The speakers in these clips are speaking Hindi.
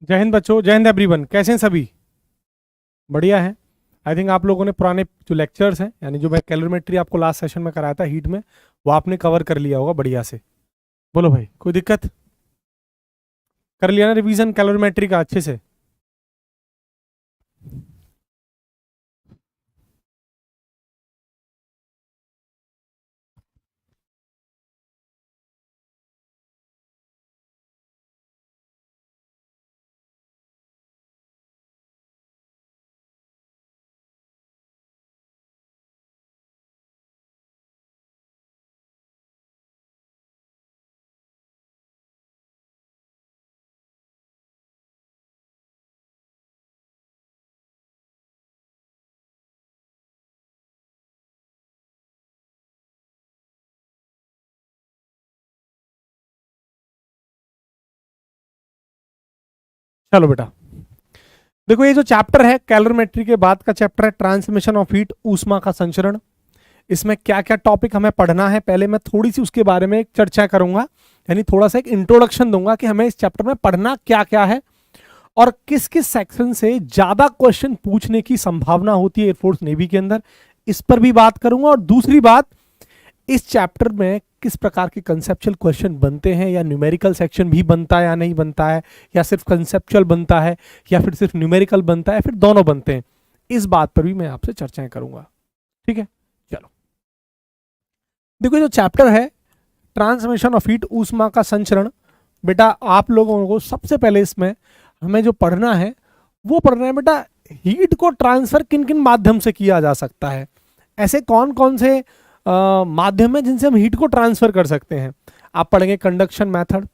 जय हिंद बच्चों, जय हिंद एवरीवन। कैसे हैं सभी? बढ़िया है। आई थिंक आप लोगों ने पुराने जो लेक्चर्स हैं, यानी जो मैं कैलोरीमेट्री आपको लास्ट सेशन में कराया था हीट में, वो आपने कवर कर लिया होगा बढ़िया से। बोलो भाई, कोई दिक्कत? कर लिया ना रिवीजन कैलोरीमेट्री का अच्छे से? चलो बेटा, देखो ये जो चैप्टर है कैलोरीमेट्री के बाद का चैप्टर है ट्रांसमिशन ऑफ हीट, ऊष्मा का संचरण। इसमें क्या क्या टॉपिक हमें पढ़ना है, पहले मैं थोड़ी सी उसके बारे में एक चर्चा करूंगा, यानी थोड़ा सा एक इंट्रोडक्शन दूंगा कि हमें इस चैप्टर में पढ़ना क्या क्या है और किस किस सेक्शन से ज्यादा क्वेश्चन पूछने की संभावना होती है एयरफोर्स नेवी के अंदर, इस पर भी बात करूंगा। और दूसरी बात, इस चैप्टर में किस प्रकार के कंसेप्चुअल क्वेश्चन बनते हैं, या न्यूमेरिकल सेक्शन भी बनता है या नहीं बनता है, या सिर्फ कंसेप्चुअल बनता है, या फिर सिर्फ न्यूमेरिकल बनता है, फिर दोनों बनते हैं, इस बात पर भी मैं आपसे चर्चाएं करूंगा। ठीक है, चलो देखो, जो चैप्टर है ट्रांसमिशन ऑफ हीट, ऊष्मा का संचरण, बेटा आप लोगों को सबसे पहले इसमें हमें जो पढ़ना है वो पढ़ना है बेटा, हीट को ट्रांसफर किन किन माध्यम से किया जा सकता है। ऐसे कौन कौन से माध्यम है जिनसे हम हीट को ट्रांसफर कर सकते हैं। आप पढ़ेंगे कंडक्शन मेथड,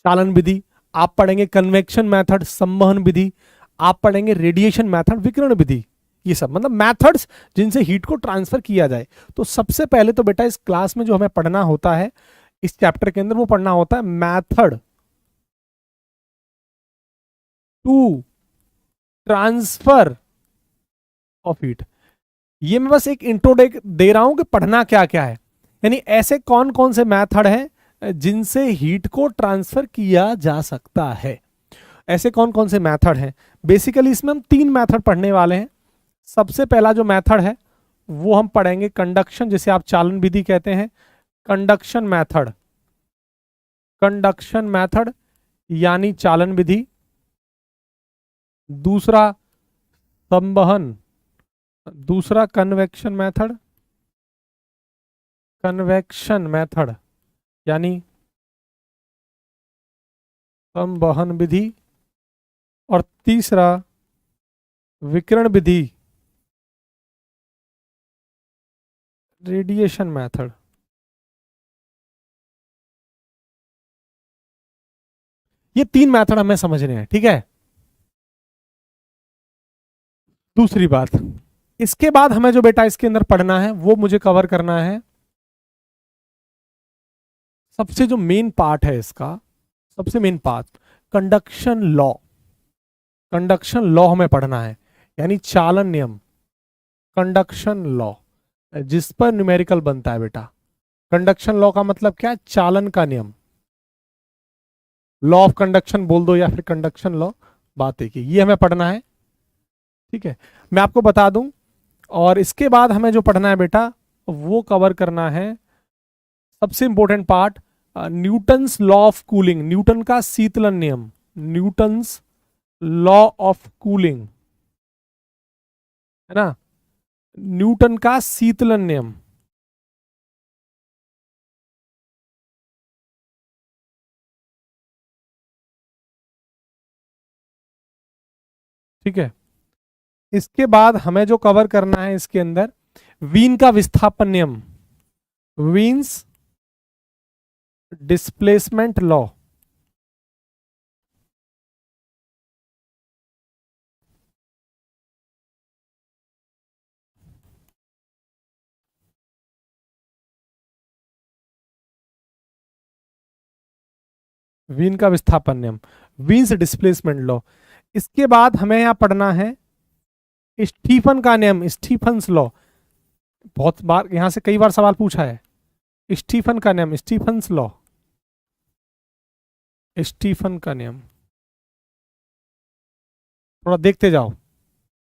चालन विधि, आप पढ़ेंगे कन्वेक्शन मेथड, संवहन विधि, आप पढ़ेंगे रेडिएशन मेथड, विकिरण विधि। ये सब मतलब मेथड्स जिनसे हीट को ट्रांसफर किया जाए। तो सबसे पहले तो बेटा इस क्लास में जो हमें पढ़ना होता है, इस चैप्टर के अंदर वो पढ़ना होता है method to transfer of heat. ये मैं बस एक इंट्रो दे रहा हूं कि पढ़ना क्या क्या है, यानी ऐसे कौन कौन से मेथड हैं जिनसे हीट को ट्रांसफर किया जा सकता है। ऐसे कौन कौन से मेथड हैं, बेसिकली इसमें हम 3 मेथड पढ़ने वाले हैं। सबसे पहला जो मेथड है वो हम पढ़ेंगे कंडक्शन, जिसे आप चालन विधि कहते हैं, कंडक्शन मेथड, कंडक्शन मेथड यानी चालन विधि। दूसरा संवहन, दूसरा कन्वेक्शन मेथड, कन्वेक्शन मेथड यानी संवहन विधि। और तीसरा विकिरण विधि, रेडिएशन मेथड। ये 3 मेथड हमें समझने हैं, ठीक है। दूसरी बात, इसके बाद हमें जो बेटा इसके अंदर पढ़ना है वो मुझे कवर करना है, सबसे जो मेन पार्ट है इसका, सबसे main part conduction law. Conduction law हमें पढ़ना है, यानी चालन नियम, कंडक्शन लॉ, जिस पर न्यूमेरिकल बनता है बेटा। कंडक्शन लॉ का मतलब क्या है? चालन का नियम, लॉ ऑफ कंडक्शन बोल दो या फिर कंडक्शन लॉ, बात एक ही। ये हमें पढ़ना है, ठीक है। मैं आपको बता दूं, और इसके बाद हमें जो पढ़ना है बेटा वो कवर करना है सबसे important part, Newton's law of cooling, Newton का शीतलन नियम, न्यूटन्स लॉ ऑफ कूलिंग, है ना, न्यूटन का शीतलन नियम। ठीक है, इसके बाद हमें जो कवर करना है इसके अंदर वीन का विस्थापन नियम, वीन्स डिस्प्लेसमेंट लॉ। वीन का विस्थापन नियम, वीन्स डिस्प्लेसमेंट लॉ। इसके बाद हमें यहां पढ़ना है स्टीफन का नियम, स्टीफन्स लॉ। बहुत बार यहां से कई बार सवाल पूछा है, स्टीफन का नियम, स्टीफन्स लॉ, स्टीफन का नियम। थोड़ा देखते जाओ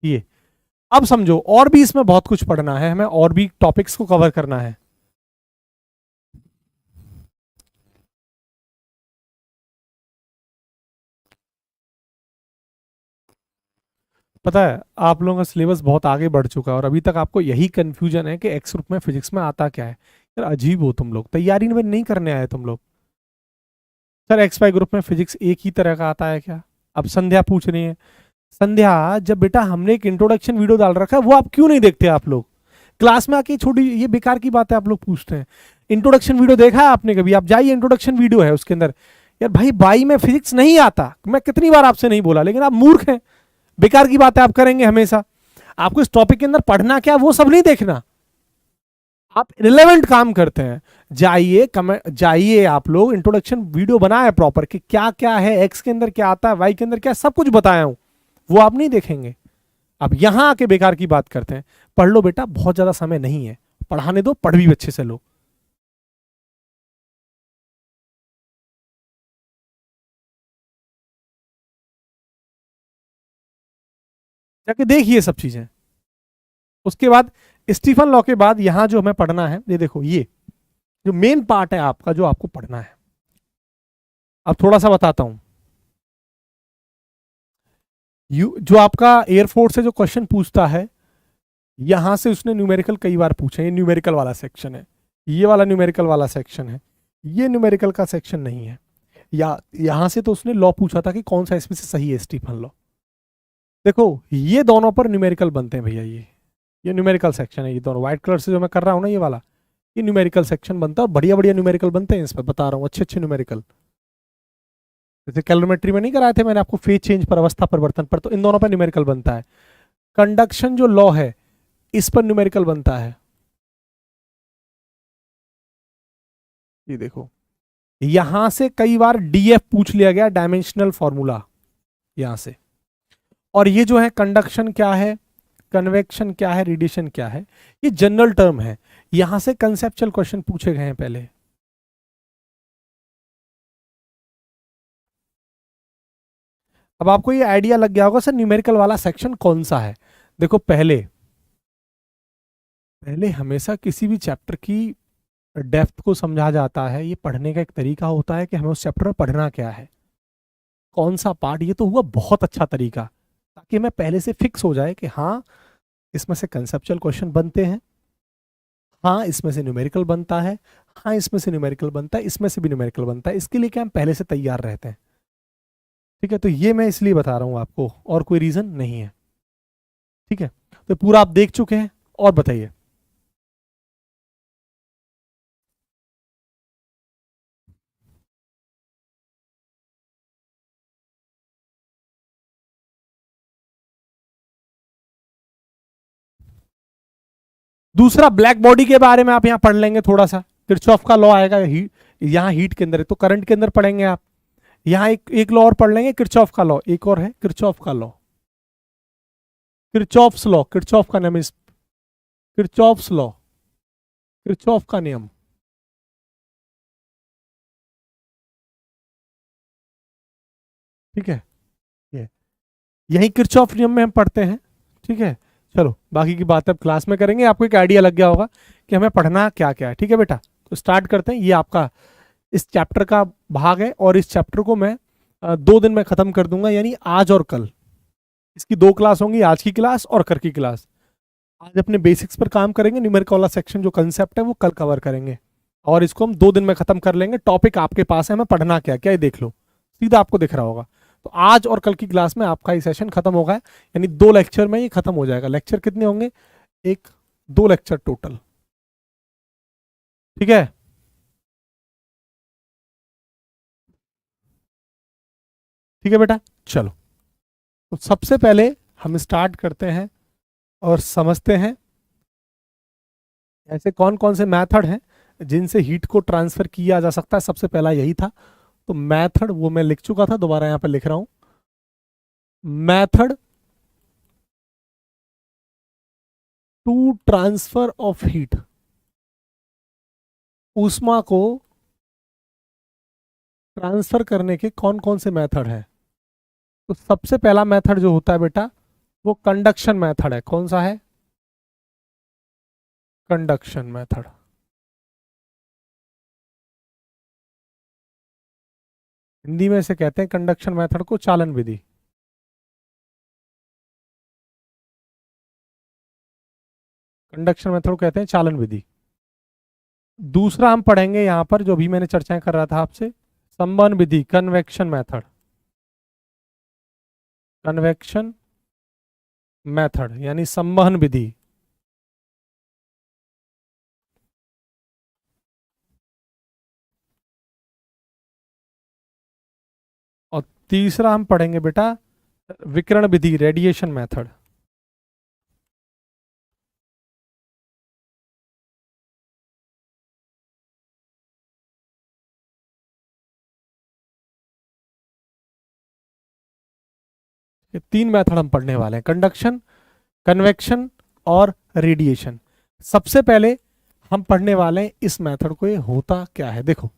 ये। अब समझो और भी इसमें बहुत कुछ पढ़ना है हमें, और भी टॉपिक्स को कवर करना है। पता है आप लोगों का सिलेबस बहुत आगे बढ़ चुका है और अभी तक आपको यही कंफ्यूजन है कि एक्स ग्रुप में फिजिक्स में आता क्या है। यार अजीब हो तुम लोग, तैयारी में नहीं करने आए तुम लोग। सर एक्स वाई ग्रुप में फिजिक्स एक ही तरह का आता है क्या? अब संध्या पूछ रही है, संध्या जब बेटा हमने एक इंट्रोडक्शन वीडियो डाल रखा है वो आप क्यों नहीं देखते? आप लोग क्लास में आके छोटी ये बेकार की बात है आप लोग पूछते हैं। इंट्रोडक्शन वीडियो देखा है आपने कभी? आप जाइए, इंट्रोडक्शन वीडियो है उसके अंदर। यार भाई बाई में फिजिक्स नहीं आता, मैं कितनी बार आपसे नहीं बोला, लेकिन आप मूर्ख हैं। बेकार की बात है आप करेंगे हमेशा। आपको इस टॉपिक के अंदर पढ़ना क्या वो सब नहीं देखना, आप रिलेवेंट काम करते हैं। जाइए कमेंट, जाइए आप लोग इंट्रोडक्शन वीडियो बनाए प्रॉपर कि क्या क्या है, एक्स के अंदर क्या आता है, वाई के अंदर क्या, सब कुछ बताया हूं, वो आप नहीं देखेंगे। अब यहां आके बेकार की बात करते हैं। पढ़ लो बेटा, बहुत ज्यादा समय नहीं है, पढ़ाने दो, पढ़ भी अच्छे से लो। जाके देखिए सब चीजें। उसके बाद स्टीफन लॉ के बाद यहां जो हमें पढ़ना है, ये देखो, ये जो मेन पार्ट है आपका जो आपको पढ़ना है। अब थोड़ा सा बताता हूं। जो आपका एयरफोर्स से जो क्वेश्चन पूछता है, यहां से उसने न्यूमेरिकल कई बार पूछे। ये न्यूमेरिकल वाला सेक्शन है, ये वाला न्यूमेरिकल वाला सेक्शन है, ये न्यूमेरिकल का सेक्शन नहीं है। या यहां से तो उसने लॉ पूछा था कि कौन सा इसमें से सही है, स्टीफन लॉ। देखो ये दोनों पर न्यूमेरिकल बनते हैं भैया। ये न्यूमेरिकल सेक्शन है, ये दोनों व्हाइट कलर से जो मैं कर रहा हूँ ना, ये वाला, ये न्यूमेरिकल सेक्शन बनता है। और बढ़िया बढ़िया न्यूमेरिकल बनते हैं इस पर, बता रहा हूँ, अच्छे अच्छे न्यूमेरिकल। जैसे कैलोमेट्री में नहीं कराए थे मैंने आपको, फेज चेंज पर, अवस्था परिवर्तन पर, तो इन दोनों पर न्यूमेरिकल बनता है। कंडक्शन जो लॉ है, इस पर न्यूमेरिकल बनता है। ये देखो, यहां से कई बार डीएफ पूछ लिया गया, डायमेंशनल फॉर्मूला, यहां से। और ये जो है कंडक्शन क्या है, कन्वेक्शन क्या है, रेडिएशन क्या है, ये जनरल टर्म है। यहां से कंसेप्चुअल क्वेश्चन पूछे गए हैं पहले। अब आपको ये आइडिया लग गया होगा सर न्यूमेरिकल वाला सेक्शन कौन सा है। देखो पहले पहले हमेशा किसी भी चैप्टर की डेप्थ को समझा जाता है। ये पढ़ने का एक तरीका होता है कि हमें उस चैप्टर में पढ़ना क्या है, कौन सा पार्ट। ये तो हुआ बहुत अच्छा तरीका, ताकि हमें पहले से फिक्स हो जाए कि हाँ इसमें से कंसेप्चुअल क्वेश्चन बनते हैं, हाँ इसमें से न्यूमेरिकल बनता है, हाँ इसमें से न्यूमेरिकल बनता है, इसमें से भी न्यूमेरिकल बनता है। इसके लिए क्या हम पहले से तैयार रहते हैं। ठीक है, तो ये मैं इसलिए बता रहा हूँ आपको, और कोई रीजन नहीं है। ठीक है, तो पूरा आप देख चुके हैं, और बताइए। दूसरा ब्लैक बॉडी के बारे में आप यहाँ पढ़ लेंगे थोड़ा सा। किरचॉफ का लॉ आएगा, यहाँ हीट के अंदर है तो करंट के अंदर पढ़ेंगे आप। यहाँ एक लॉ और पढ़ लेंगे, किरचॉफ का लॉ, एक और है किरचॉफ का लॉ, किरचॉफ्स लॉ, किरचॉफ का नियम, किरचॉफ्स लॉ, किरचॉफ का नियम। ठीक है, ये यही किरचॉफ नियम में हम पढ़ते हैं। ठीक है, चलो बाकी की बात अब क्लास में करेंगे। आपको एक आइडिया लग गया होगा कि हमें पढ़ना क्या क्या है। ठीक है बेटा, तो स्टार्ट करते हैं। ये आपका इस चैप्टर का भाग है, और इस चैप्टर को मैं 2 दिन में खत्म कर दूंगा, यानी आज और कल। इसकी 2 क्लास होंगी, आज की क्लास और कल की क्लास। आज अपने बेसिक्स पर काम करेंगे, न्यूमेरिकल वाला सेक्शन जो कंसेप्ट है वो कल कवर करेंगे, और इसको हम 2 दिन में खत्म कर लेंगे। टॉपिक आपके पास है, हमें पढ़ना क्या क्या, ये देख लो, सीधा आपको दिख रहा होगा। तो आज और कल की क्लास में आपका ये सेशन खत्म होगा, यानी 2 लेक्चर में ये खत्म हो जाएगा। लेक्चर कितने होंगे? 2 लेक्चर टोटल। ठीक है, ठीक है बेटा, चलो। तो सबसे पहले हम स्टार्ट करते हैं और समझते हैं ऐसे कौन कौन से मेथड हैं जिनसे हीट को ट्रांसफर किया जा सकता है। सबसे पहला यही था, तो मेथड वो मैं लिख चुका था, दोबारा यहां पर लिख रहा हूं। Method to transfer of heat, ऊष्मा को ट्रांसफर करने के कौन कौन से मेथड हैं। तो सबसे पहला मेथड जो होता है बेटा वो कंडक्शन मेथड है। कौन सा है? Conduction method. हिंदी में से कहते हैं कंडक्शन मेथड को चालन विधि। कंडक्शन मेथड को कहते हैं चालन विधि। दूसरा हम पढ़ेंगे यहां पर जो भी मैंने चर्चाएं कर रहा था आपसे, संवहन विधि, कन्वेक्शन मेथड। कन्वेक्शन मेथड यानी संवहन विधि। और तीसरा हम पढ़ेंगे बेटा विकिरण विधि, रेडिएशन मेथड। ये तीन मेथड हम पढ़ने वाले हैं, कंडक्शन, कन्वेक्शन और रेडिएशन। सबसे पहले हम पढ़ने वाले हैं इस मेथड को, ये होता क्या है। देखो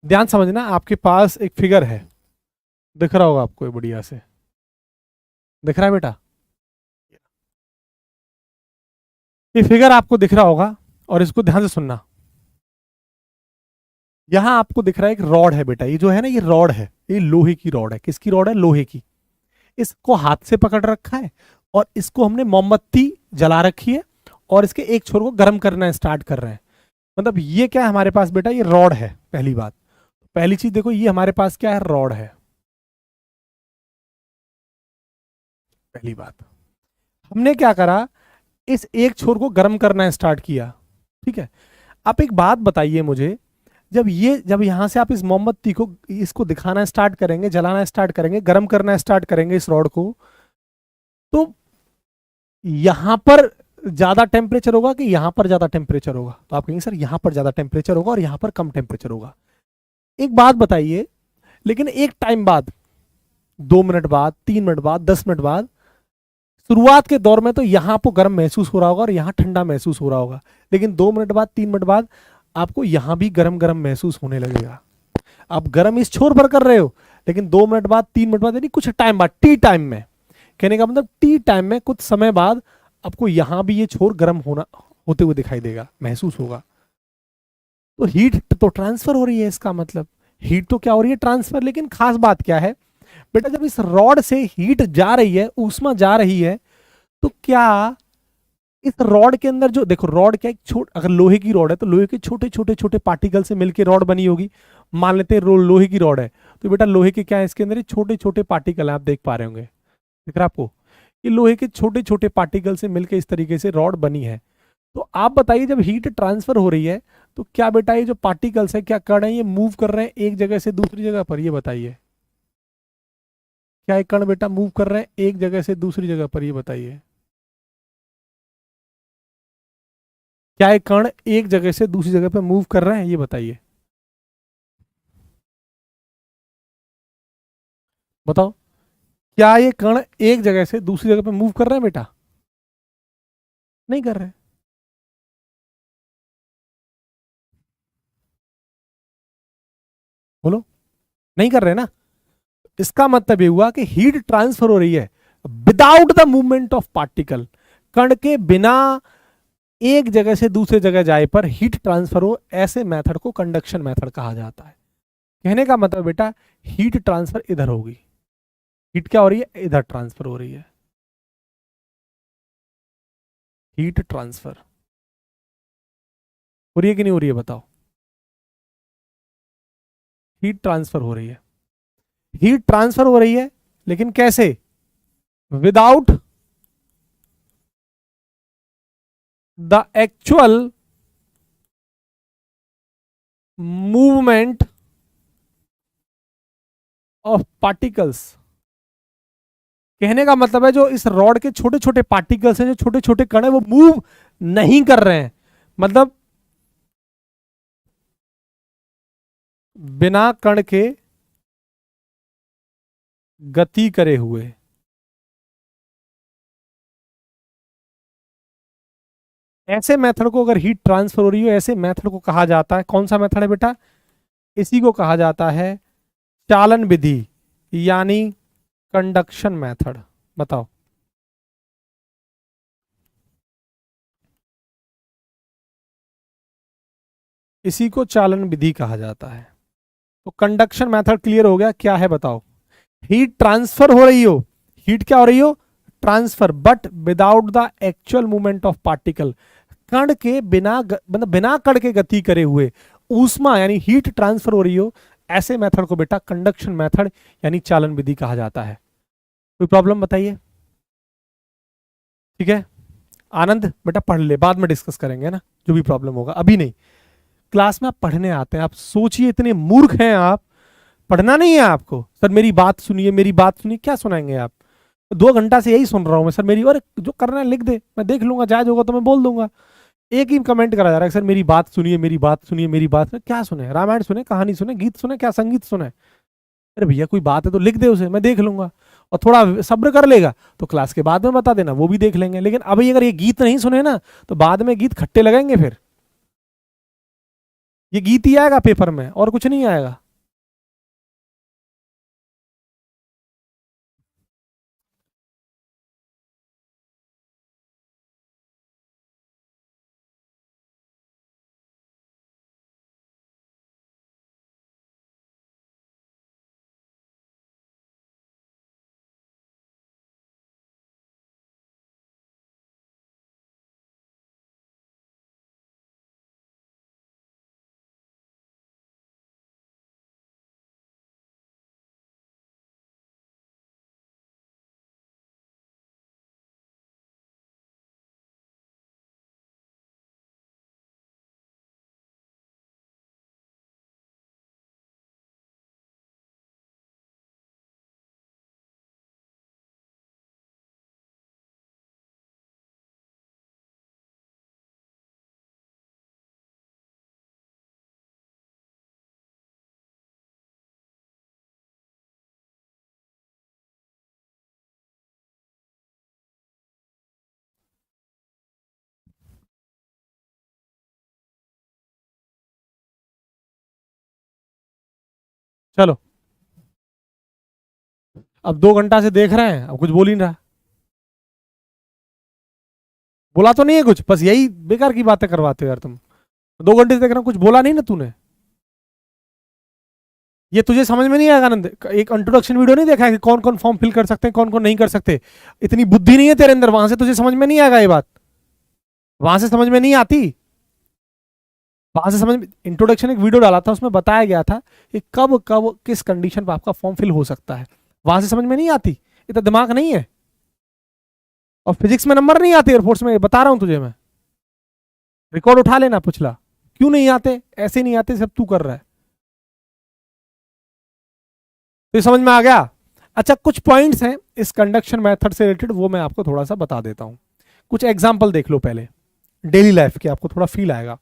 ध्यान समझना, आपके पास एक फिगर है, दिख रहा होगा आपको, ये बढ़िया से दिख रहा है बेटा, ये फिगर आपको दिख रहा होगा और इसको ध्यान से सुनना। यहां आपको दिख रहा है एक रॉड है बेटा, ये जो है ना ये रॉड है, ये लोहे की रॉड है। किसकी रॉड है? लोहे की। इसको हाथ से पकड़ रखा है और इसको हमने मोमबत्ती जला रखी है और इसके एक छोर को गर्म करना स्टार्ट कर रहे हैं। मतलब ये क्या है हमारे पास बेटा? ये रॉड है। पहली बात, पहली चीज देखो, ये हमारे पास क्या है? रॉड है। पहली बात, हमने क्या करा, इस एक छोर को गर्म करना स्टार्ट किया। ठीक है, आप एक बात बताइए मुझे, जब यहां से आप इस मोमबत्ती को इसको दिखाना स्टार्ट करेंगे, जलाना स्टार्ट करेंगे, गर्म करना स्टार्ट करेंगे इस रॉड को, तो यहां पर ज्यादा टेम्परेचर होगा कि यहां पर ज्यादा टेम्परेचर होगा? तो आप कहेंगे सर यहां पर ज्यादा टेम्परेचर होगा और यहां पर कम टेम्परेचर होगा। एक बात बताइए, लेकिन एक टाइम बाद, 2 मिनट बाद, 3 मिनट बाद, 10 मिनट बाद, शुरुआत के दौर में तो यहां आपको गर्म महसूस हो रहा होगा और यहां ठंडा महसूस हो रहा होगा, लेकिन 2 मिनट बाद, 3 मिनट बाद आपको यहां भी गर्म गर्म महसूस होने लगेगा। आप गर्म इस छोर पर कर रहे हो, लेकिन 2 मिनट बाद, 3 मिनट बाद, यानी कुछ टाइम बाद, टी टाइम में, कहने का मतलब टी टाइम में कुछ समय बाद आपको यहां भी ये छोर गर्म होना होते हुए दिखाई देगा, महसूस होगा। तो हीट तो ट्रांसफर हो रही है, इसका मतलब हीट तो क्या हो रही है? ट्रांसफर। लेकिन खास बात क्या है बेटा, जब इस रॉड से हीट जा रही है, ऊष्मा जा रही है, तो क्या इस रॉड के अंदर जो देखो, रॉड क्या एक अगर लोहे की रॉड है तो लोहे के छोटे छोटे छोटे पार्टिकल से मिलकर रॉड बनी होगी। मान लेते हैं लोहे की रॉड है, तो बेटा लोहे के क्या है, इसके अंदर छोटे छोटे पार्टिकल है, आप देख पा रहे होंगे, दिख रहा है आपको? ये लोहे के छोटे छोटे पार्टिकल से मिलकर इस तरीके से रॉड बनी है। तो आप बताइए, जब हीट ट्रांसफर हो रही है तो क्या बेटा ये जो पार्टिकल्स है, क्या कण है, ये मूव कर रहे हैं एक जगह से दूसरी जगह पर? ये बताइए, क्या ये कण बेटा मूव कर रहे हैं एक जगह से दूसरी जगह पर? ये बताइए, क्या ये कण एक जगह से दूसरी जगह पर मूव कर रहे हैं? ये बताइए, बताओ, क्या ये कण एक जगह से दूसरी जगह पर मूव कर रहे हैं बेटा? नहीं कर रहे। बोलो, नहीं कर रहे ना? इसका मतलब ये हुआ कि हीट ट्रांसफर हो रही है without the movement of particle. कण के बिना एक जगह से दूसरे जगह जाए पर हीट ट्रांसफर हो, ऐसे मेथड को कंडक्शन मेथड कहा जाता है। कहने का मतलब बेटा, हीट ट्रांसफर इधर होगी, हीट क्या हो रही है? इधर ट्रांसफर हो रही है, हीट ट्रांसफर हो रही है कि नहीं हो रही है? बताओ, हीट ट्रांसफर हो रही है। हीट ट्रांसफर हो रही है, लेकिन कैसे? Without the actual movement of particles. कहने का मतलब है, जो इस रॉड के छोटे छोटे पार्टिकल्स हैं, जो छोटे छोटे कण हैं, वो मूव नहीं कर रहे हैं, मतलब बिना कण के गति करे हुए। ऐसे मेथड को, अगर हीट ट्रांसफर हो रही हो, ऐसे मेथड को कहा जाता है, कौन सा मेथड है बेटा? इसी को कहा जाता है चालन विधि, यानी कंडक्शन मेथड। बताओ। इसी को चालन विधि कहा जाता है। तो कंडक्शन मेथड क्लियर हो गया, क्या है बताओ। हीट ट्रांसफर हो रही हो, हीट क्या हो रही हो, transfer, but without the actual movement of particle, कण के बिना मतलब बिना कण के गति करे हुए ऊष्मा यानी हीट ट्रांसफर हो रही हो, ऐसे मेथड को बेटा कंडक्शन मेथड यानी चालन विधि कहा जाता है। कोई प्रॉब्लम बताइए। ठीक है आनंद बेटा पढ़ ले, बाद में डिस्कस करेंगे ना जो भी प्रॉब्लम होगा, अभी नहीं। क्लास में आप पढ़ने आते हैं, आप सोचिए इतने मूर्ख हैं आप, पढ़ना नहीं है आपको। सर मेरी बात सुनिए, मेरी बात सुनिए, क्या सुनाएंगे आप। 2 घंटा से यही सुन रहा हूं मैं, सर मेरी, और जो करना है लिख दे, मैं देख लूंगा, जायज होगा तो मैं बोल दूंगा। एक ही कमेंट करा जा रहा है सर मेरी बात सुनिए, मेरी बात सुनिए, मेरी बात सुनिए। क्या सुने, रामायण सुने, कहानी सुने, गीत सुने, क्या संगीत सुने। अरे भैया कोई बात है तो लिख दे उसे, मैं देख लूंगा। और थोड़ा सब्र कर लेगा तो क्लास के बाद में बता देना, वो भी देख लेंगे। लेकिन अभी अगर ये गीत नहीं सुने ना तो बाद में गीत खट्टे लगेंगे, फिर ये गीत ही आएगा पेपर में और कुछ नहीं आएगा। चलो अब 2 घंटा से देख रहे हैं, अब कुछ बोल ही नहीं रहा। बोला तो नहीं है कुछ, बस यही बेकार की बातें करवाते हो यार तुम। 2 घंटे से देख रहा हूं, कुछ बोला नहीं ना तूने। ये तुझे समझ में नहीं आएगा आनंद। एक इंट्रोडक्शन वीडियो नहीं देखा है कि कौन कौन फॉर्म फिल कर सकते हैं, कौन कौन नहीं कर सकते। इतनी बुद्धि नहीं है तेरे अंदर, वहां से तुझे समझ में नहीं आएगा ये बात, वहां से समझ में नहीं आती। वहां से समझ, इंट्रोडक्शन एक वीडियो डाला था, उसमें बताया गया था कि कब कब किस कंडीशन पर आपका फॉर्म फिल हो सकता है। वहां से समझ में नहीं आती, इतना दिमाग नहीं है। और फिजिक्स में नंबर नहीं आते एयरफोर्स में, बता रहा हूं तुझे मैं। रिकॉर्ड उठा लेना पिछला, क्यों नहीं आते, ऐसे नहीं आते, सब तू कर रहा है। तो ये समझ में आ गया। अच्छा कुछ पॉइंट्स हैं इस कंडक्शन मेथड से रिलेटेड, वो मैं आपको थोड़ा सा बता देता हूं। कुछ एग्जांपल देख लो पहले डेली लाइफ के, आपको थोड़ा फील आएगा।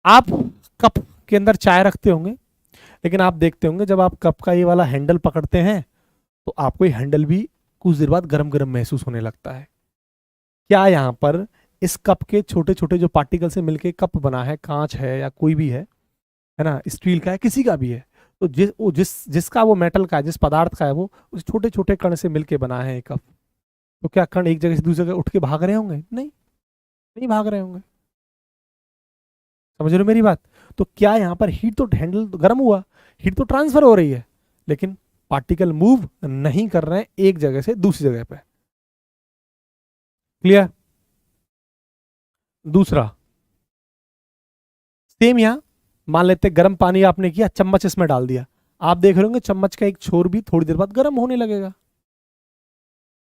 आप कप के अंदर चाय रखते होंगे, लेकिन आप देखते होंगे जब आप कप का ये वाला हैंडल पकड़ते हैं तो आपको ये हैंडल भी कुछ देर बाद गरम गरम महसूस होने लगता है। क्या यहाँ पर इस कप के छोटे छोटे जो पार्टिकल से मिलके कप बना है, कांच है या कोई भी है ना, स्टील का है, किसी का भी है, तो जिसका वो मेटल का है, जिस पदार्थ का है, वो उस छोटे छोटे कण से मिलके बना है कप। तो क्या कण एक जगह से दूसरी जगह उठ के भाग रहे होंगे? नहीं, नहीं भाग रहे होंगे। समझ रहे हो मेरी बात। तो क्या यहाँ पर हीट, तो हैंडल तो गर्म हुआ, हीट तो ट्रांसफर हो रही है, लेकिन पार्टिकल मूव नहीं कर रहे हैं एक जगह से दूसरी जगह पे। क्लियर। दूसरा, सेम यहाँ मान लेते गर्म पानी आपने किया, चम्मच इसमें डाल दिया, आप देख रहे होंगे चम्मच का एक छोर भी थोड़ी देर बाद गर्म होने लगेगा।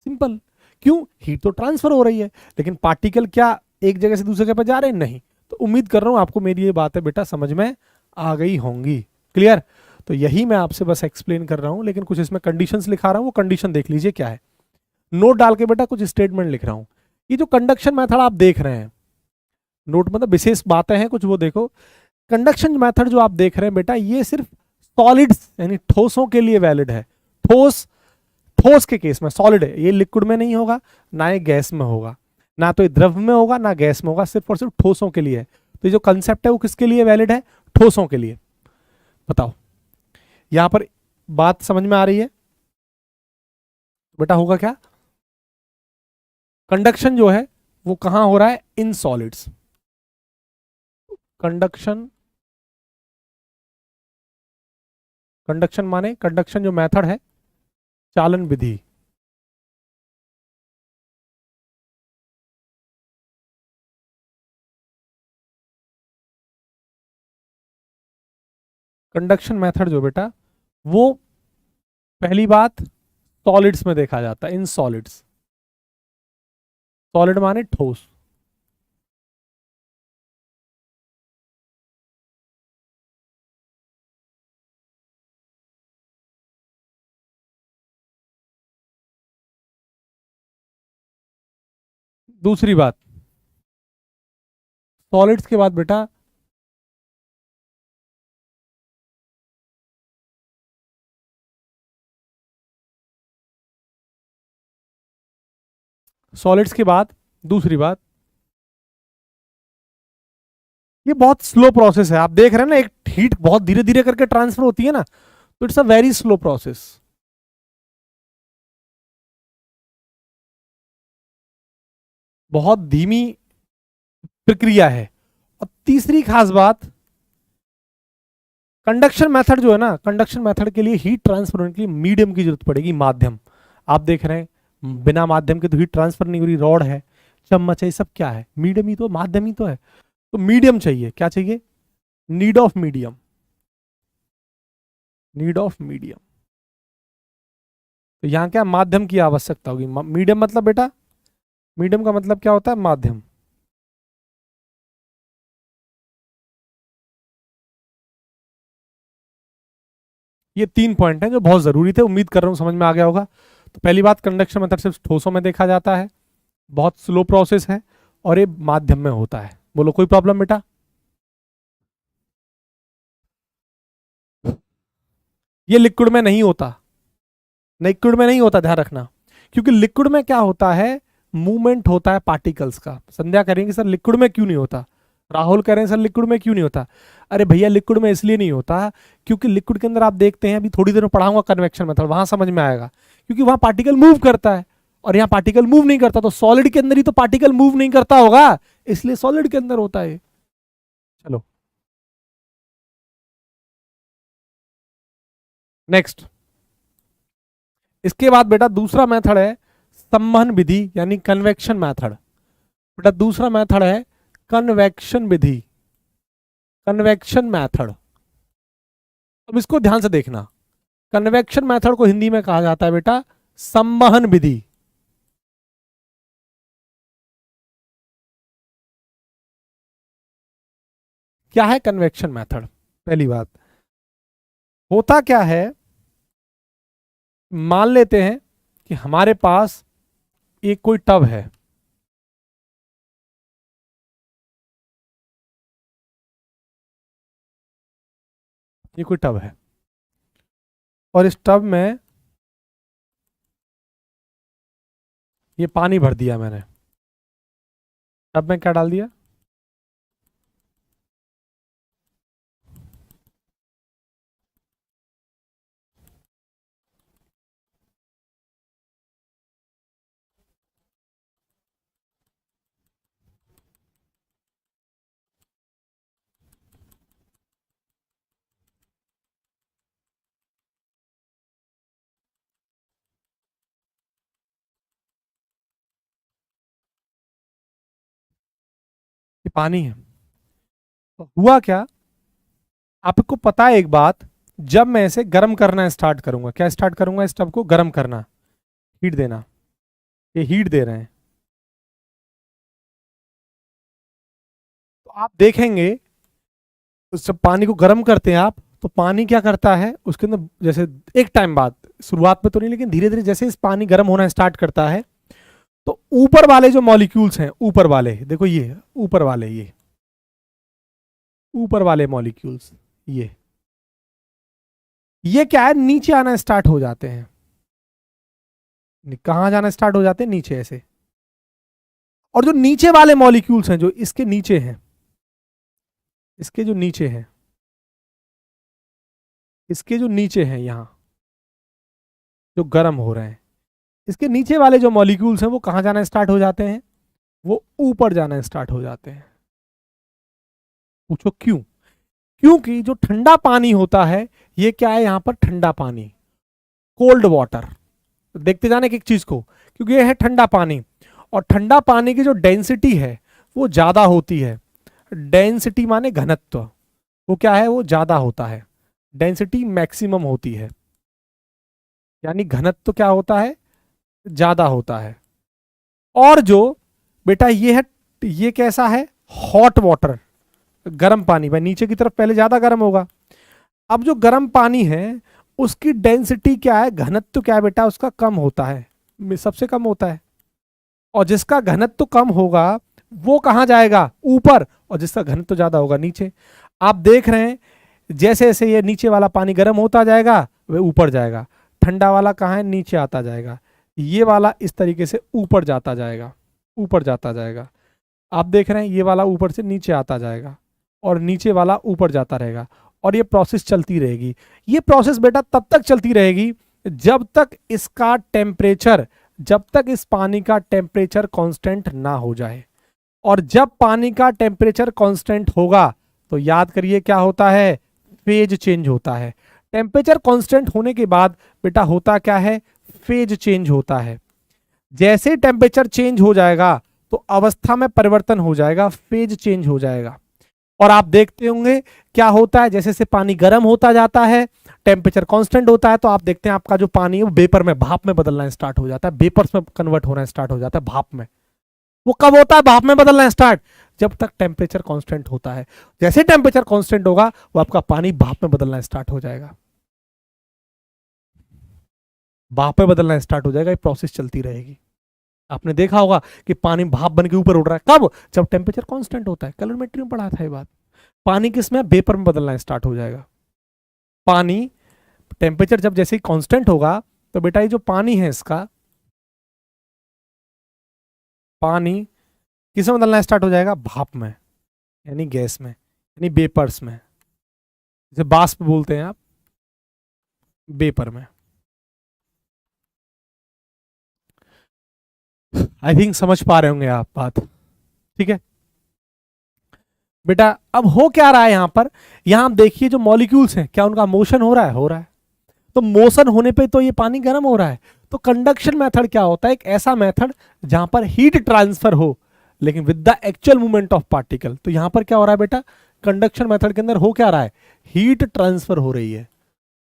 सिंपल। क्यों? हीट तो ट्रांसफर हो रही है, लेकिन पार्टिकल क्या एक जगह से दूसरी जगह पर जा रहे हैं? नहीं। तो उम्मीद कर रहा हूं आपको मेरी ये बातें बेटा समझ में आ गई होंगी। क्लियर। तो यही मैं आपसे बस एक्सप्लेन कर रहा हूं, लेकिन कुछ इसमें कंडीशंस लिखा रहा हूं, वो कंडीशन देख लीजिए क्या है। नोट डाल के बेटा कुछ स्टेटमेंट लिख रहा हूं। ये जो कंडक्शन मेथड आप देख रहे हैं, नोट मतलब विशेष बातें हैं कुछ, वो देखो। कंडक्शन मेथड जो आप देख रहे हैं बेटा, ये सिर्फ सॉलिड्स यानी ठोसों के लिए वैलिड है। ठोस, ठोस के केस में सॉलिड है, ये लिक्विड में नहीं होगा, ना ये गैस में होगा, ना तो ये द्रव में होगा, ना गैस में होगा, सिर्फ और सिर्फ ठोसों के लिए है। तो ये जो कंसेप्ट है वो किसके लिए वैलिड है? ठोसों के लिए। बताओ, यहां पर बात समझ में आ रही है? बेटा होगा क्या, कंडक्शन जो है वो कहां हो रहा है, इन सॉलिड्स। कंडक्शन, कंडक्शन माने कंडक्शन जो मेथड है, चालन विधि। कंडक्शन मेथड जो बेटा, वो पहली बात सॉलिड्स में देखा जाता है, इन सॉलिड्स। सॉलिड माने ठोस। दूसरी बात, सॉलिड्स के बाद बेटा सॉलिड्स के बाद दूसरी बात, ये बहुत स्लो प्रोसेस है। आप देख रहे हैं ना, एक हीट बहुत धीरे धीरे करके ट्रांसफर होती है ना, तो it's a very slow process, बहुत धीमी प्रक्रिया है। और तीसरी खास बात, कंडक्शन मेथड जो है ना, कंडक्शन मेथड के लिए हीट ट्रांसफर होने के लिए मीडियम की जरूरत पड़ेगी, माध्यम। आप देख रहे हैं बिना माध्यम के तो हीट ट्रांसफर नहीं हो रही, रॉड है, चम्मच है, ये सब क्या है, मीडियम ही तो, माध्यम ही तो है। तो मीडियम चाहिए, क्या चाहिए, need of medium, need of medium. तो यहां क्या माध्यम की आवश्यकता होगी। मीडियम मतलब बेटा, मीडियम का मतलब क्या होता है, माध्यम। ये 3 पॉइंट हैं जो बहुत जरूरी थे, उम्मीद कर रहा हूं समझ में आ गया होगा। तो पहली बात, कंडक्शन मेथड सिर्फ ठोसों में देखा जाता है, बहुत स्लो प्रोसेस है, और ये माध्यम में होता है। बोलो कोई प्रॉब्लम बेटा? ये लिक्विड में नहीं होता, लिक्विड में नहीं होता, ध्यान रखना। क्योंकि लिक्विड में क्या होता है, मूवमेंट होता है पार्टिकल्स का। संध्या करेंगे सर लिक्विड में क्यों नहीं होता, राहुल कह रहे हैं सर लिक्विड में क्यों नहीं होता। अरे भैया लिक्विड में इसलिए नहीं होता क्योंकि लिक्विड के अंदर आप देखते हैं, अभी थोड़ी देर में पढ़ाऊंगा कन्वेक्शन मेथड, वहां समझ में आएगा। क्योंकि वहां पार्टिकल मूव करता है और यहाँ पार्टिकल मूव नहीं करता, तो सॉलिड के अंदर ही तो पार्टिकल मूव नहीं करता होगा, इसलिए सॉलिड के अंदर होता है। चलो नेक्स्ट, इसके बाद बेटा दूसरा मेथड है संवहन विधि, यानी कन्वेक्शन मेथड। बेटा दूसरा मेथड है कन्वेक्शन विधि, कन्वेक्शन मेथड। अब इसको ध्यान से देखना, कन्वेक्शन मेथड को हिंदी में कहा जाता है बेटा संवहन विधि। क्या है कन्वेक्शन मेथड? पहली बात, होता क्या है, मान लेते हैं कि हमारे पास एक कोई टब है, ये कोई टब है, और इस टब में ये पानी भर दिया मैंने। टब में क्या डाल दिया, ये पानी है। तो हुआ क्या, आपको पता है एक बात, जब मैं इसे गर्म करना स्टार्ट करूंगा, क्या स्टार्ट करूंगा, इस टब को गर्म करना, हीट देना, ये हीट दे रहे हैं, तो आप देखेंगे जब पानी को गर्म करते हैं आप, तो पानी क्या करता है उसके अंदर, जैसे एक टाइम बाद, शुरुआत में तो नहीं लेकिन धीरे धीरे जैसे इस पानी गर्म होना स्टार्ट करता है, तो ऊपर वाले जो मॉलिक्यूल्स हैं, ऊपर वाले देखो, ये ऊपर वाले, ये ऊपर वाले मॉलिक्यूल्स, ये क्या है, नीचे आना स्टार्ट हो जाते हैं। कहां जाना स्टार्ट हो जाते हैं, नीचे ऐसे। और जो नीचे वाले मॉलिक्यूल्स हैं, जो इसके नीचे हैं, इसके जो नीचे हैं, इसके जो नीचे हैं यहां, जो गर्म हो रहे हैं, इसके नीचे वाले जो मॉलिक्यूल्स हैं वो कहाँ जाना स्टार्ट हो जाते हैं, वो ऊपर जाना स्टार्ट हो जाते हैं। पूछो क्यों? क्योंकि जो ठंडा पानी होता है ये क्या है, यहां पर ठंडा पानी, कोल्ड वाटर, देखते जाने की एक चीज को, क्योंकि ये है ठंडा पानी, और ठंडा पानी की जो डेंसिटी है वो ज्यादा होती है। डेंसिटी माने घनत्व, वो क्या है, वो ज्यादा होता है, डेंसिटी मैक्सिमम होती है, यानी घनत्व क्या होता है, ज्यादा होता है। और जो बेटा ये है, ये कैसा है, हॉट वाटर, गर्म पानी, भाई नीचे की तरफ पहले ज्यादा गर्म होगा। अब जो गर्म पानी है उसकी डेंसिटी क्या है, घनत्व क्या है बेटा, उसका कम होता है, सबसे कम होता है। और जिसका घनत्व कम होगा वो कहां जाएगा, ऊपर, और जिसका घनत्व ज्यादा होगा नीचे। आप देख रहे हैं जैसे जैसे ये नीचे वाला पानी गर्म होता जाएगा वह ऊपर जाएगा, ठंडा वाला कहाँ है, नीचे आता जाएगा, ये वाला इस तरीके से ऊपर जाता जाएगा, ऊपर जाता जाएगा। आप देख रहे हैं ये वाला ऊपर से नीचे आता जाएगा और नीचे वाला ऊपर जाता रहेगा, और ये प्रोसेस चलती रहेगी। ये प्रोसेस बेटा तब तक चलती रहेगी जब तक इसका टेम्परेचर, जब तक इस पानी का टेम्परेचर कांस्टेंट ना हो जाए। और जब पानी का टेम्परेचर कांस्टेंट होगा तो याद करिए क्या होता है, फेज चेंज होता है। टेम्परेचर कांस्टेंट होने के बाद बेटा होता क्या है, फेज चेंज होता है। जैसे टेम्परेचर चेंज हो जाएगा तो अवस्था में परिवर्तन हो जाएगा, फेज चेंज हो जाएगा। और आप देखते होंगे क्या होता है, जैसे जैसे पानी गर्म होता जाता है, टेम्परेचर कांस्टेंट होता है, तो आप देखते हैं आपका जो पानी है वो वेपर में, भाप में बदलना स्टार्ट हो जाता है, वेपर्स में कन्वर्ट होना स्टार्ट हो जाता है, भाप में। वो कब होता है भाप में बदलना स्टार्ट, जब तक टेम्परेचर कांस्टेंट होता है। जैसे टेम्परेचर कांस्टेंट होगा वो आपका पानी भाप में बदलना स्टार्ट हो जाएगा, भाप में बदलना स्टार्ट हो जाएगा। ये प्रोसेस चलती रहेगी। आपने देखा होगा कि पानी भाप बन के ऊपर उड़ रहा है, कब, जब टेम्परेचर कांस्टेंट होता है। कैलोरीमेट्री में पढ़ा था ये बात। पानी किस में, वेपर में बदलना स्टार्ट हो जाएगा। पानी टेम्परेचर जब जैसे ही कांस्टेंट होगा तो बेटा ये जो पानी है इसका, पानी किस में बदलना स्टार्ट हो जाएगा, भाप में, यानी गैस में, यानी वेपर्स में, जैसे बाष्प बोलते हैं आप, वेपर में। आई थिंक समझ पा रहे होंगे आप बात, ठीक है बेटा। अब हो क्या रहा है यहां पर, यहां आप देखिए जो मॉलिक्यूल्स हैं क्या उनका मोशन हो रहा है, हो रहा है। तो मोशन होने पे तो ये पानी गर्म हो रहा है। तो कंडक्शन मेथड क्या होता है, एक ऐसा मेथड जहां पर हीट ट्रांसफर हो लेकिन with the actual movement of particle. तो यहां पर क्या हो रहा है बेटा, कंडक्शन मेथड के अंदर हो क्या रहा है, हीट ट्रांसफर हो रही है,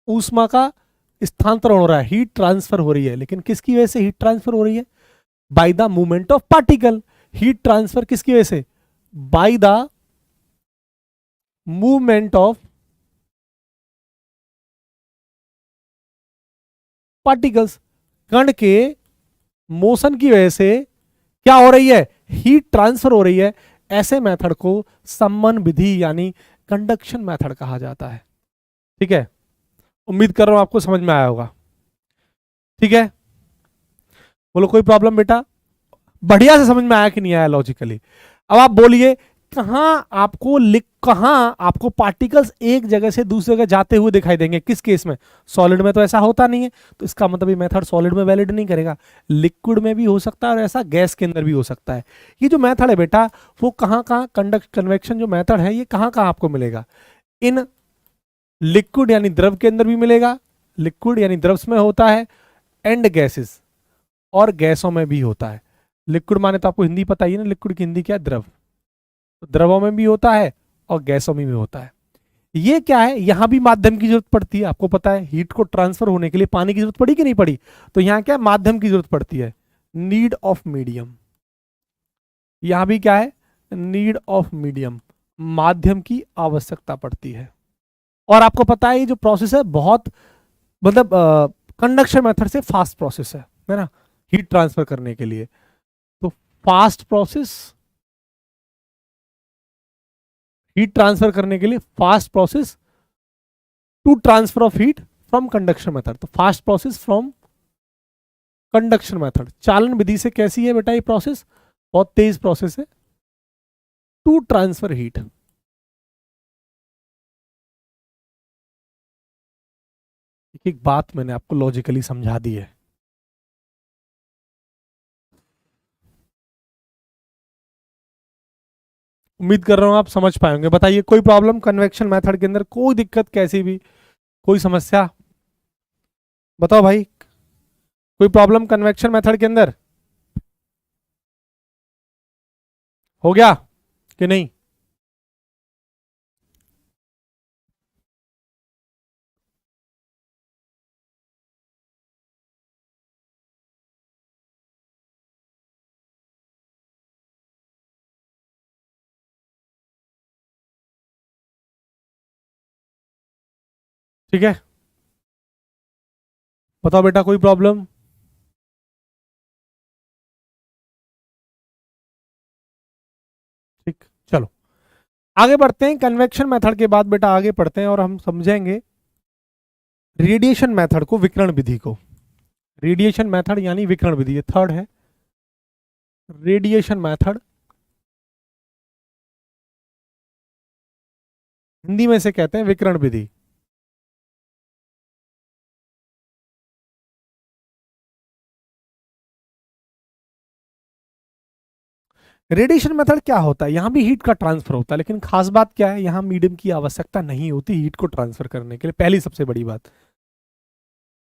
ऊष्मा का स्थानांतरण हो रहा है, हीट ट्रांसफर हो रही है। लेकिन किसकी वजह से हीट ट्रांसफर हो रही है, by the movement of particle. Heat transfer किसकी वजह से, by the movement of particles. कण के मोशन की वजह से क्या हो रही है, हीट ट्रांसफर हो रही है। ऐसे मेथड को सम्मन विधि यानी कंडक्शन मेथड कहा जाता है। ठीक है, उम्मीद कर रहा हूं आपको समझ में आया होगा। ठीक है, बोलो कोई प्रॉब्लम बेटा, बढ़िया से समझ में आया कि नहीं आया लॉजिकली। अब आप बोलिए कहां आपको पार्टिकल्स एक जगह से दूसरी जगह जाते हुए दिखाई देंगे, किस केस में, सॉलिड में तो ऐसा होता नहीं है, तो इसका मतलब ये मेथड सॉलिड में वैलिड नहीं करेगा। लिक्विड में भी हो सकता है और ऐसा गैस के अंदर भी हो सकता है। ये जो मेथड है बेटा वो कहां कन्वेक्शन जो मेथड है ये कहां आपको मिलेगा, इन लिक्विड यानी द्रव के अंदर भी मिलेगा, लिक्विड यानी द्रव में होता है, एंड गैसेस, और गैसों में भी होता है। लिक्विड माने तो आपको हिंदी पता ही है ना, लिक्विड की हिंदी क्या है, द्रव। तो द्रवों में भी होता है और गैसों में भी होता है। ये क्या है, यहां भी माध्यम की जरूरत पड़ती है। आपको पता है हीट को ट्रांसफर होने के लिए पानी की जरूरत पड़ी कि नहीं पड़ी, तो यहां क्या माध्यम की जरूरत पड़ती है, नीड ऑफ मीडियम। यहां भी क्या है, नीड ऑफ मीडियम, माध्यम की आवश्यकता पड़ती है। और आपको पता है ये जो प्रोसेस है बहुत मतलब कंडक्शन मेथड से फास्ट प्रोसेस है ना, हीट ट्रांसफर करने के लिए। तो फास्ट प्रोसेस, हीट ट्रांसफर करने के लिए fast process to transfer of heat from conduction method. तो fast process from conduction method, चालन विधि से कैसी है बेटा ये प्रोसेस, बहुत तेज प्रोसेस है, टू ट्रांसफर हीट। एक एक बात मैंने आपको लॉजिकली समझा दी है। उम्मीद कर रहा हूं आप समझ पाएंगे। बताइए कोई प्रॉब्लम कन्वेक्शन मेथड के अंदर, कोई दिक्कत कैसी भी, कोई समस्या? बताओ भाई, कोई प्रॉब्लम कन्वेक्शन मेथड के अंदर हो गया कि नहीं? ठीक है, बताओ बेटा कोई प्रॉब्लम? ठीक, चलो आगे बढ़ते हैं। कन्वेक्शन मेथड के बाद बेटा आगे बढ़ते हैं और हम समझेंगे रेडिएशन मेथड को, विकिरण विधि को। रेडिएशन मेथड यानी विकिरण विधि, ये थर्ड है। रेडिएशन मेथड हिंदी में से कहते हैं विकिरण विधि। रेडिएशन मेथड क्या होता है? यहां भी हीट का ट्रांसफर होता है, लेकिन खास बात क्या है, यहां मीडियम की आवश्यकता नहीं होती हीट को ट्रांसफर करने के लिए, पहली सबसे बड़ी बात।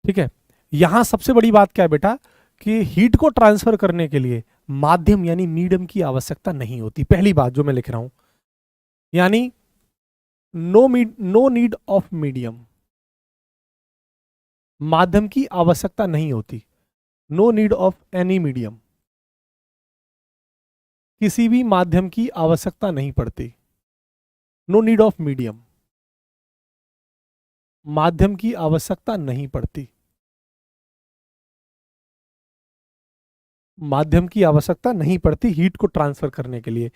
ठीक है, यहां सबसे बड़ी बात क्या है बेटा, कि हीट को ट्रांसफर करने के लिए माध्यम यानी मीडियम की आवश्यकता नहीं होती, पहली बात जो मैं लिख रहा हूं। यानी नो नीड ऑफ मीडियम, माध्यम की आवश्यकता नहीं होती। No need of any medium, किसी भी माध्यम की आवश्यकता नहीं पड़ती। नो नीड ऑफ मीडियम, माध्यम की आवश्यकता नहीं पड़ती। माध्यम की आवश्यकता नहीं पड़ती हीट को ट्रांसफर करने के लिए।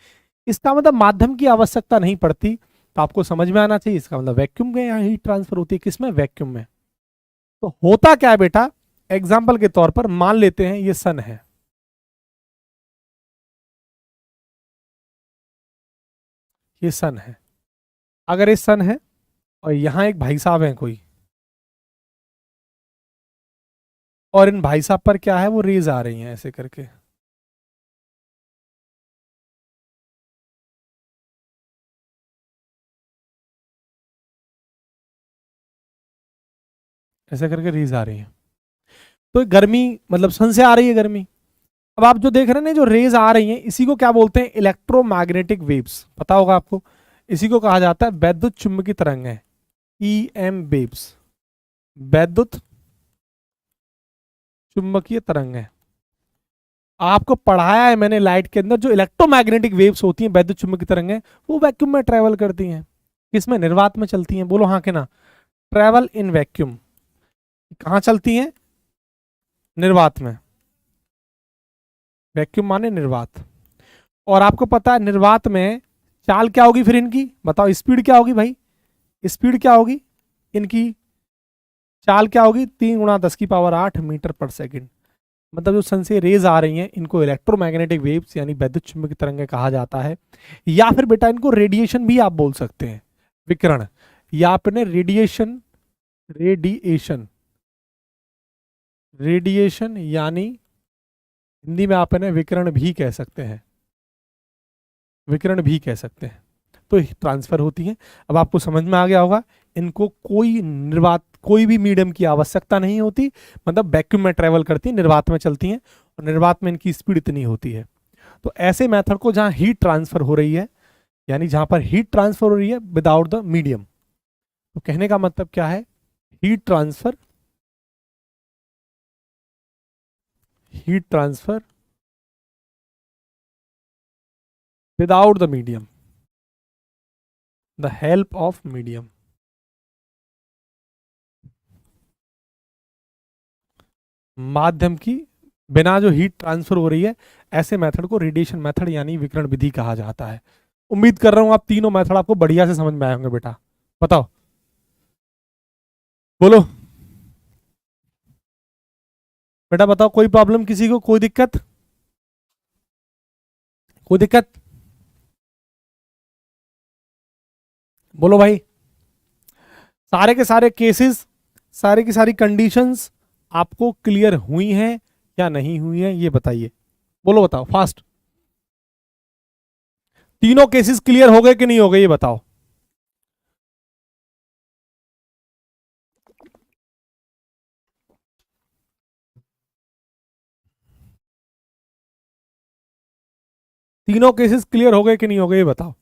इसका मतलब माध्यम की आवश्यकता नहीं पड़ती, तो आपको समझ में आना चाहिए इसका मतलब वैक्यूम में यहाँ हीट ट्रांसफर होती है। किसमें? वैक्यूम में। तो होता क्या है बेटा, एग्जाम्पल के तौर पर मान लेते हैं ये सन है, ये सन है। अगर ये सन है और यहां एक भाई साहब हैं कोई, और इन भाई साहब पर क्या है, वो रेज आ रही हैं ऐसे करके, ऐसे करके रेज आ रही हैं। तो गर्मी मतलब सन से आ रही है गर्मी। अब आप जो देख रहे हैं ना, जो रेज आ रही हैं, इसी को क्या बोलते हैं? Electromagnetic waves. पता होगा आपको, इसी को कहा जाता है वैद्युत चुंबकीय तरंगें, EM वेव्स, वैद्युत चुंबकीय तरंगें। आपको पढ़ाया है मैंने लाइट के अंदर, जो इलेक्ट्रोमैग्नेटिक वेव्स होती हैं, वैद्युत चुंबकीय तरंगें, वो वैक्यूम में ट्रेवल करती हैं। किसमें? निर्वात में चलती हैं। बोलो हाँ के ना? Travel in vacuum. कहाँ चलती हैं? निर्वात में। वैक्यूम माने निर्वात। और आपको पता है निर्वात में चाल क्या होगी फिर इनकी? बताओ, स्पीड क्या होगी भाई? स्पीड क्या होगी इनकी? चाल क्या होगी? 3 × 10⁸ मीटर पर सेकंड। मतलब जो सन से रेज आ रही हैं, इनको इलेक्ट्रोमैग्नेटिक वेव्स यानी वैद्युत चुंबकीय तरंगें कहा जाता है। या फिर बेटा इनको रेडिएशन भी आप बोल सकते हैं, विकिरण। या आपने रेडिएशन, रेडिएशन, रेडिएशन यानी हिंदी में आप इन्हें विकिरण भी कह सकते हैं, विकिरण भी कह सकते हैं। तो ट्रांसफर होती है। अब आपको समझ में आ गया होगा, इनको कोई निर्वात, कोई भी मीडियम की आवश्यकता नहीं होती, मतलब वैक्यूम में ट्रेवल करती है, निर्वात में चलती हैं, और निर्वात में इनकी स्पीड इतनी होती है। तो ऐसे मेथड को जहां हीट ट्रांसफर हो रही है, यानी जहां पर हीट ट्रांसफर हो रही है विदाउट द मीडियम, तो कहने का मतलब क्या है? Heat transfer, heat transfer without the medium, the help of medium. माध्यम की बिना जो हीट ट्रांसफर हो रही है, ऐसे मेथड को रेडिएशन मेथड यानी विकिरण विधि कहा जाता है। उम्मीद कर रहा हूं आप तीनों मेथड आपको बढ़िया से समझ में आए होंगे बेटा। बताओ, बोलो बेटा, बताओ कोई प्रॉब्लम किसी को, कोई दिक्कत? कोई दिक्कत? बोलो भाई। सारे के सारे केसेस सारी की सारी कंडीशंस आपको क्लियर हुई हैं या नहीं हुई हैं, ये बताइए, बोलो बताओ फास्ट। तीनों केसेस क्लियर हो गए कि नहीं हो गए, ये बताओ। तीनों केसेस क्लियर हो गए कि नहीं हो गए, ये बताओ।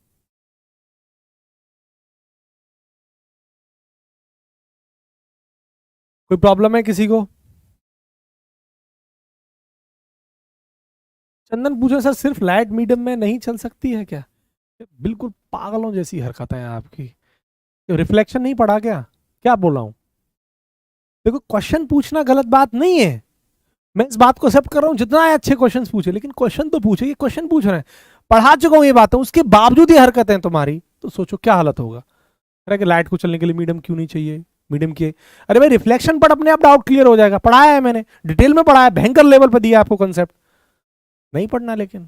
कोई प्रॉब्लम है किसी को? चंदन पूछे सर सिर्फ लाइट मीडियम में नहीं चल सकती है क्या? बिल्कुल पागलों जैसी हरकतें हैं आपकी। रिफ्लेक्शन नहीं पढ़ा क्या? क्या बोल रहा हूं? देखो क्वेश्चन पूछना गलत बात नहीं है, मैं इस बात को एक्सेप्ट कर रहा हूं, जितना है अच्छे क्वेश्चन पूछे, लेकिन क्वेश्चन तो पूछे, ये क्वेश्चन पूछ रहे हैं, पढ़ा चुका हूं ये बातें, उसके बावजूद ये हरकतें तुम्हारी, तो सोचो क्या हालत होगा। अरे कि लाइट को चलने के लिए मीडियम क्यों नहीं चाहिए, मीडियम की, अरे भाई रिफ्लेक्शन पढ़, अपने आप डाउट क्लियर हो जाएगा, पढ़ाया है मैंने, डिटेल में पढ़ाया, भयंकर लेवल पर दिया आपको कंसेप्ट, नहीं पढ़ना लेकिन।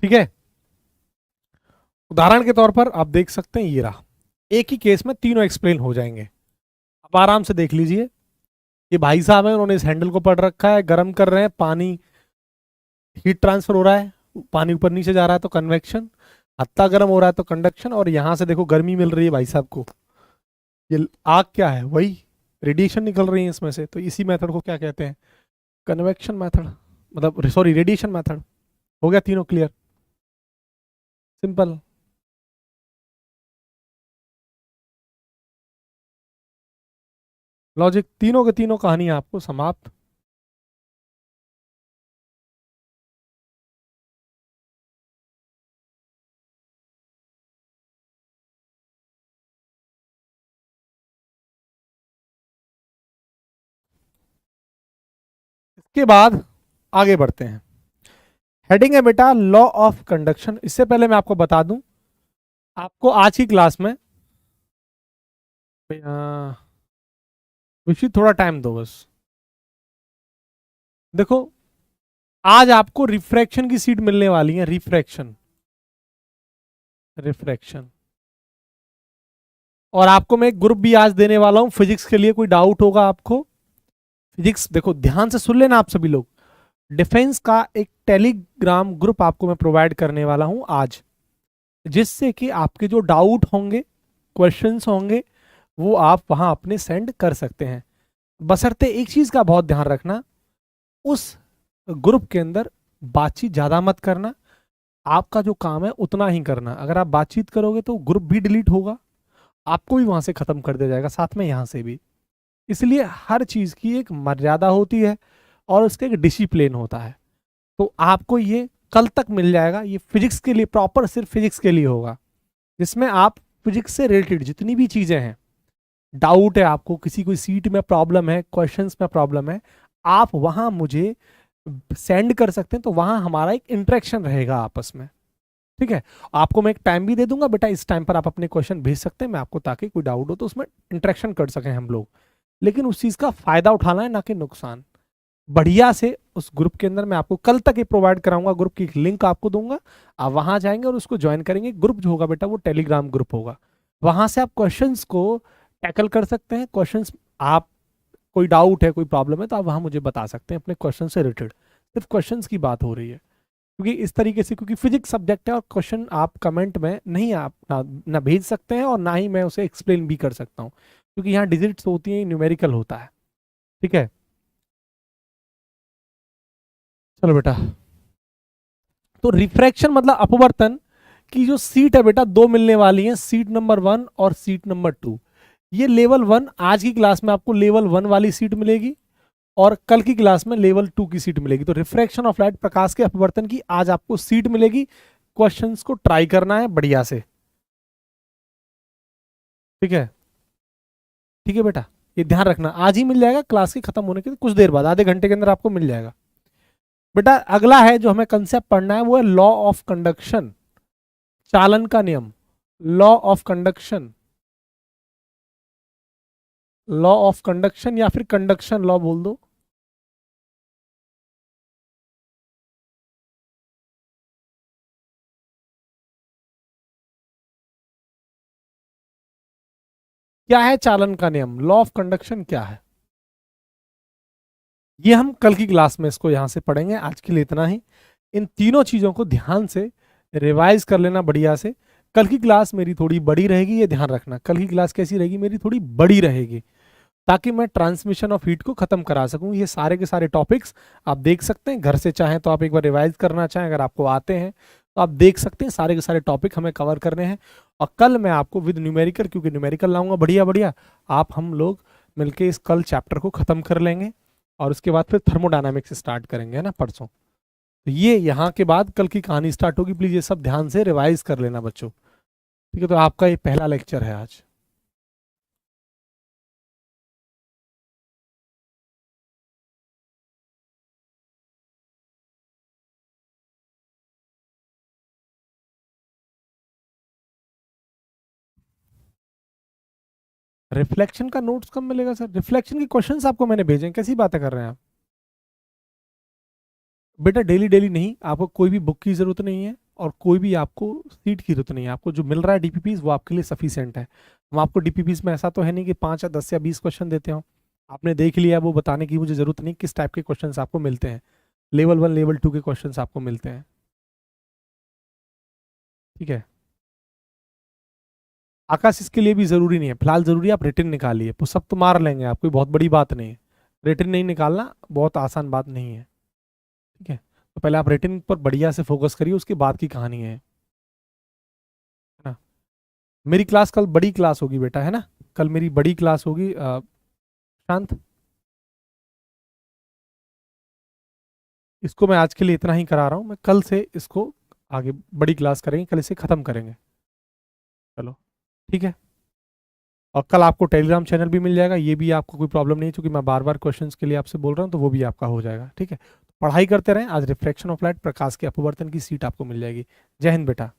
ठीक है, उदाहरण के तौर पर आप देख सकते हैं, ये रहा, एक ही केस में तीनों एक्सप्लेन हो जाएंगे। आप आराम से देख लीजिए, ये भाई साहब हैं, उन्होंने इस हैंडल को पढ़ रखा है, गर्म कर रहे हैं पानी, हीट ट्रांसफर हो रहा है, पानी ऊपर नीचे जा रहा है तो कन्वेक्शन, हत्ता गर्म हो रहा है तो कंडक्शन, और यहां से देखो गर्मी मिल रही है भाई साहब को, ये आग क्या है, वही रेडिएशन निकल रही है इसमें से, तो इसी मेथड को क्या कहते हैं, कन्वेक्शन मेथड, मतलब सॉरी रेडिएशन मेथड। हो गया तीनों क्लियर, सिंपल। लॉजिक तीनों के तीनों कहानी आपको समाप्त। इसके बाद आगे बढ़ते हैं। हेडिंग है बेटा लॉ ऑफ कंडक्शन। इससे पहले मैं आपको बता दूं, आपको आज की क्लास में विशी थोड़ा टाइम दो बस। देखो आज आपको रिफ्रैक्शन की सीट मिलने वाली है, रिफ्रैक्शन, रिफ्रैक्शन, और आपको मैं एक ग्रुप भी आज देने वाला हूं फिजिक्स के लिए, कोई डाउट होगा आपको फिजिक्स, देखो ध्यान से सुन लेना आप सभी लोग, डिफेंस का एक टेलीग्राम ग्रुप आपको मैं प्रोवाइड करने वाला हूं आज, जिससे कि आपके जो डाउट होंगे, क्वेश्चंस होंगे, वो आप वहां अपने सेंड कर सकते हैं। बशर्ते एक चीज का बहुत ध्यान रखना, उस ग्रुप के अंदर बातचीत ज्यादा मत करना, आपका जो काम है उतना ही करना। अगर आप बातचीत करोगे तो ग्रुप भी डिलीट होगा, आपको भी वहां से खत्म कर दिया जाएगा, साथ में यहां से भी। इसलिए हर चीज की एक मर्यादा होती है और उसका एक डिसिप्लिन होता है। तो आपको ये कल तक मिल जाएगा, ये फिजिक्स के लिए, प्रॉपर सिर्फ फिजिक्स के लिए होगा, जिसमें आप फिजिक्स से रिलेटेड जितनी भी चीजें हैं, डाउट है आपको, किसी कोई सीट में प्रॉब्लम है, क्वेश्चंस में प्रॉब्लम है, आप वहां मुझे सेंड कर सकते हैं, तो वहां हमारा एक इंटरेक्शन रहेगा आपस में। ठीक है, आपको मैं एक टाइम भी दे दूंगा बेटा, इस टाइम पर आप अपने क्वेश्चन भेज सकते हैं मैं आपको, ताकि कोई डाउट हो तो उसमें इंटरेक्शन कर सकें हम लोग, लेकिन उस चीज का फायदा उठाना है, ना कि नुकसान। बढ़िया से उस ग्रुप के अंदर मैं आपको कल तक ये प्रोवाइड कराऊंगा, ग्रुप की लिंक आपको दूंगा, आप वहां जाएंगे और उसको ज्वाइन करेंगे। ग्रुप जो होगा बेटा वो टेलीग्राम ग्रुप होगा, वहां से आप क्वेश्चंस को टैकल कर सकते हैं, क्वेश्चंस, आप कोई डाउट है, कोई प्रॉब्लम है, तो आप वहां मुझे बता सकते हैं अपने क्वेश्चन से रिलेटेड, सिर्फ क्वेश्चंस की बात हो रही है, क्योंकि इस तरीके से, क्योंकि फिजिक्स सब्जेक्ट है और क्वेश्चन आप कमेंट में नहीं, आप ना भेज सकते हैं, और ना ही मैं उसे एक्सप्लेन भी कर सकता हूँ, क्योंकि यहाँ डिजिट्स होती हैं, न्यूमेरिकल होता है। ठीक है, चलो बेटा, तो रिफ्रैक्शन मतलब अपवर्तन की जो सीट है बेटा, दो मिलने वाली है, सीट नंबर 1 और सीट नंबर 2। ये लेवल 1 आज की क्लास में आपको लेवल 1 वाली सीट मिलेगी, और कल की क्लास में लेवल 2 की सीट मिलेगी। तो रिफ्रैक्शन ऑफ लाइट, प्रकाश के अपवर्तन की आज आपको सीट मिलेगी, क्वेश्चंस को ट्राई करना है बढ़िया से। ठीक है, ठीक है बेटा, ये ध्यान रखना, आज ही मिल जाएगा, क्लास के खत्म होने के कुछ देर बाद, आधे घंटे के अंदर आपको मिल जाएगा। बेटा अगला है जो हमें कंसेप्ट पढ़ना है, वो है लॉ ऑफ कंडक्शन, चालन का नियम, law of conduction. Law of conduction या फिर कंडक्शन लॉ बोल दो। क्या है चालन का नियम, लॉ ऑफ कंडक्शन क्या है, ये हम कल की क्लास में इसको यहां से पढ़ेंगे। आज के लिए इतना ही। इन तीनों चीजों को ध्यान से रिवाइज कर लेना बढ़िया से। कल की क्लास मेरी थोड़ी बड़ी रहेगी, ये ध्यान रखना। कल की क्लास कैसी रहेगी, मेरी थोड़ी बड़ी रहेगी, ताकि मैं ट्रांसमिशन ऑफ हीट को खत्म करा सकूं। ये सारे के सारे टॉपिक्स आप देख सकते हैं घर से, चाहें तो आप एक बार रिवाइज करना चाहें, अगर आपको आते हैं तो आप देख सकते हैं। सारे के सारे टॉपिक हमें कवर करने हैं और कल मैं आपको विद न्यूमेरिकल, क्योंकि न्यूमेरिकल लाऊंगा बढ़िया बढ़िया, आप हम लोग मिलके इस कल चैप्टर को खत्म कर लेंगे और उसके बाद फिर थर्मोडायनामिक्स स्टार्ट करेंगे, है ना, परसों। तो ये यहाँ के बाद कल की कहानी स्टार्ट होगी। प्लीज ये सब ध्यान से रिवाइज कर लेना बच्चों, ठीक है। तो आपका ये पहला लेक्चर है आज। रिफ्लेक्शन का नोट्स कब मिलेगा सर? रिफ्लेक्शन के क्वेश्चंस आपको मैंने भेजे हैं, कैसी बातें कर रहे हैं आप? बेटा डेली डेली नहीं, आपको कोई भी बुक की जरूरत नहीं है और कोई भी आपको सीट की जरूरत नहीं है। आपको जो मिल रहा है डीपीपीज वो आपके लिए सफिशिएंट है। हम आपको डीपीपीज में ऐसा तो है नहीं कि 5 या 10 या 20 क्वेश्चन देते हो। आपने देख लिया, वो बताने की मुझे जरूरत नहीं किस टाइप के क्वेश्चंस आपको मिलते हैं। लेवल 1 लेवल 2 के क्वेश्चंस आपको मिलते हैं, ठीक है। आकाश इसके लिए भी जरूरी नहीं है फिलहाल, जरूरी है आप रिटर्न निकालिए। पुशअप तो मार लेंगे आप, कोई बहुत बड़ी बात नहीं है। रिटर्न नहीं निकालना बहुत आसान बात नहीं है, ठीक है। तो पहले आप रिटर्न पर बढ़िया से फोकस करिए, उसके बाद की कहानी है ना। मेरी क्लास कल बड़ी क्लास होगी बेटा, है ना। कल मेरी बड़ी क्लास होगी। शांत, इसको मैं आज के लिए इतना ही करा रहा हूँ। मैं कल से इसको आगे बड़ी क्लास करेंगे, कल इसे खत्म करेंगे। चलो ठीक है। और कल आपको टेलीग्राम चैनल भी मिल जाएगा, ये भी आपको कोई प्रॉब्लम नहीं है, क्योंकि मैं बार बार क्वेश्चंस के लिए आपसे बोल रहा हूँ, तो वो भी आपका हो जाएगा, ठीक है। पढ़ाई करते रहें। आज रिफ्लेक्शन ऑफ लाइट, प्रकाश के अपवर्तन की सीट आपको मिल जाएगी। जय हिंद बेटा।